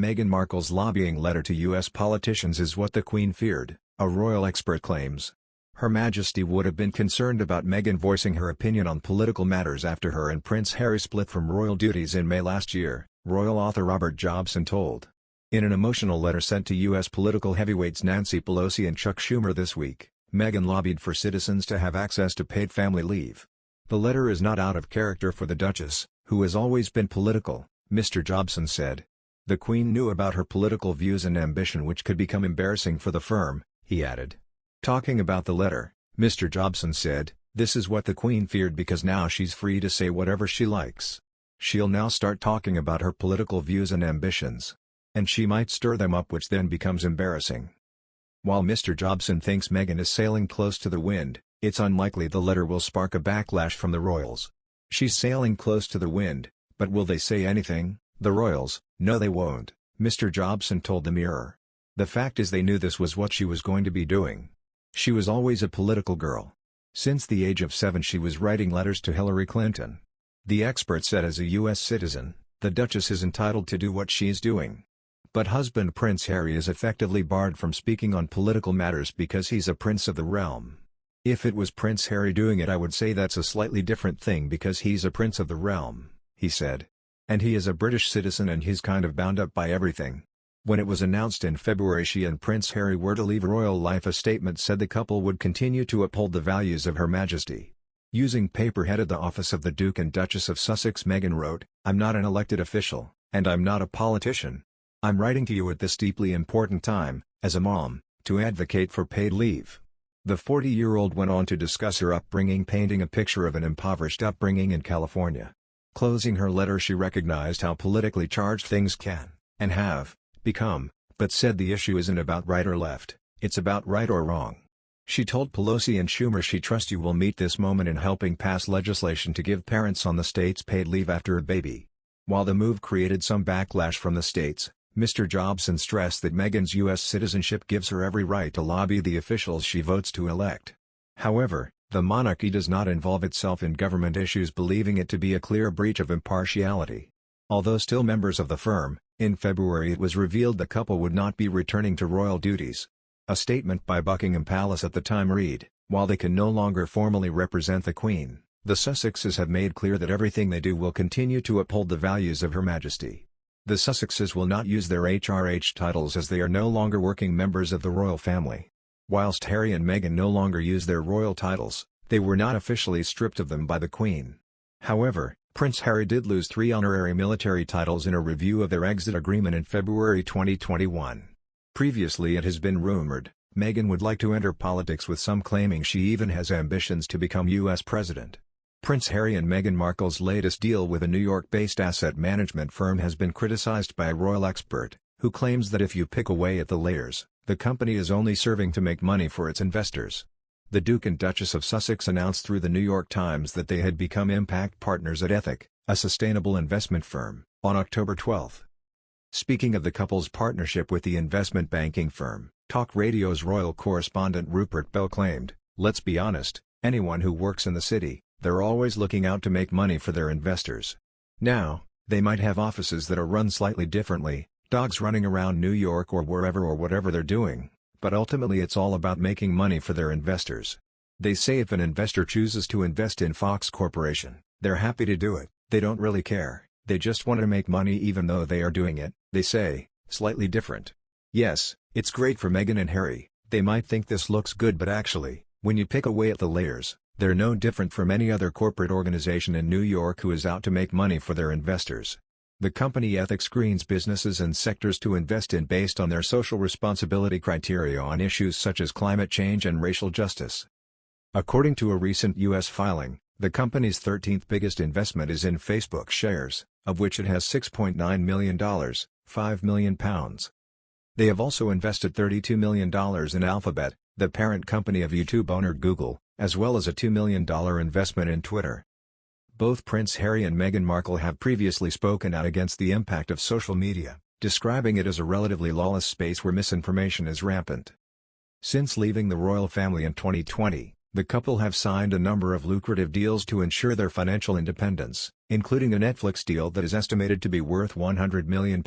Meghan Markle's lobbying letter to U.S. politicians is what the Queen feared, a royal expert claims. Her Majesty would have been concerned about Meghan voicing her opinion on political matters after her and Prince Harry split from royal duties in May last year, royal author Robert Jobson told. In an emotional letter sent to U.S. political heavyweights Nancy Pelosi and Chuck Schumer this week, Meghan lobbied for citizens to have access to paid family leave. The letter is not out of character for the Duchess, who has always been political, Mr. Jobson said. The Queen knew about her political views and ambition, which could become embarrassing for the firm, he added. Talking about the letter, Mr. Jobson said, "This is what the Queen feared because now she's free to say whatever she likes. She'll now start talking about her political views and ambitions. And she might stir them up, which then becomes embarrassing." While Mr. Jobson thinks Meghan is sailing close to the wind, it's unlikely the letter will spark a backlash from the royals. She's sailing close to the wind, but will they say anything, the royals? No, they won't, Mr. Jobson told the Mirror. The fact is they knew this was what she was going to be doing. She was always a political girl. Since the age of 7 she was writing letters to Hillary Clinton. The expert said as a U.S. citizen, the Duchess is entitled to do what she's doing. But husband Prince Harry is effectively barred from speaking on political matters because he's a prince of the realm. If it was Prince Harry doing it, I would say that's a slightly different thing because he's a prince of the realm, he said. And he is a British citizen and he's kind of bound up by everything. When it was announced in February she and Prince Harry were to leave royal life, a statement said the couple would continue to uphold the values of Her Majesty. Using paper headed the office of the Duke and Duchess of Sussex, Meghan wrote, "I'm not an elected official, and I'm not a politician. I'm writing to you at this deeply important time, as a mom, to advocate for paid leave." The 40-year-old went on to discuss her upbringing, painting a picture of an impoverished upbringing in California. Closing her letter, she recognized how politically charged things can, and have, become, but said the issue isn't about right or left, it's about right or wrong. She told Pelosi and Schumer she trusts you will meet this moment in helping pass legislation to give parents on the states paid leave after a baby. While the move created some backlash from the states, Mr. Jobson stressed that Meghan's U.S. citizenship gives her every right to lobby the officials she votes to elect. However, the monarchy does not involve itself in government issues, believing it to be a clear breach of impartiality. Although still members of the firm, in February it was revealed the couple would not be returning to royal duties. A statement by Buckingham Palace at the time read, "While they can no longer formally represent the Queen, the Sussexes have made clear that everything they do will continue to uphold the values of Her Majesty. The Sussexes will not use their HRH titles as they are no longer working members of the royal family. Whilst Harry and Meghan no longer use their royal titles, they were not officially stripped of them by the Queen." However, Prince Harry did lose 3 honorary military titles in a review of their exit agreement in February 2021. Previously it has been rumored, Meghan would like to enter politics, with some claiming she even has ambitions to become U.S. president. Prince Harry and Meghan Markle's latest deal with a New York-based asset management firm has been criticized by a royal expert, who claims that if you pick away at the layers, the company is only serving to make money for its investors. The Duke and Duchess of Sussex announced through the New York Times that they had become impact partners at Ethic, a sustainable investment firm, on October 12. Speaking of the couple's partnership with the investment banking firm, Talk Radio's royal correspondent Rupert Bell claimed, "Let's be honest, anyone who works in the city, they're always looking out to make money for their investors. Now, they might have offices that are run slightly differently, dogs running around New York or wherever or whatever they're doing, but ultimately it's all about making money for their investors. They say if an investor chooses to invest in Fox Corporation, they're happy to do it, they don't really care, they just want to make money even though they are doing it, they say, slightly different. Yes, it's great for Meghan and Harry, they might think this looks good, but actually, when you pick away at the layers, they're no different from any other corporate organization in New York who is out to make money for their investors." The company Ethic screens businesses and sectors to invest in based on their social responsibility criteria on issues such as climate change and racial justice. According to a recent U.S. filing, the company's 13th biggest investment is in Facebook shares, of which it has $6.9 million, £5 million. They have also invested $32 million in Alphabet, the parent company of YouTube owner Google, as well as a $2 million investment in Twitter. Both Prince Harry and Meghan Markle have previously spoken out against the impact of social media, describing it as a relatively lawless space where misinformation is rampant. Since leaving the royal family in 2020, the couple have signed a number of lucrative deals to ensure their financial independence, including a Netflix deal that is estimated to be worth £100 million.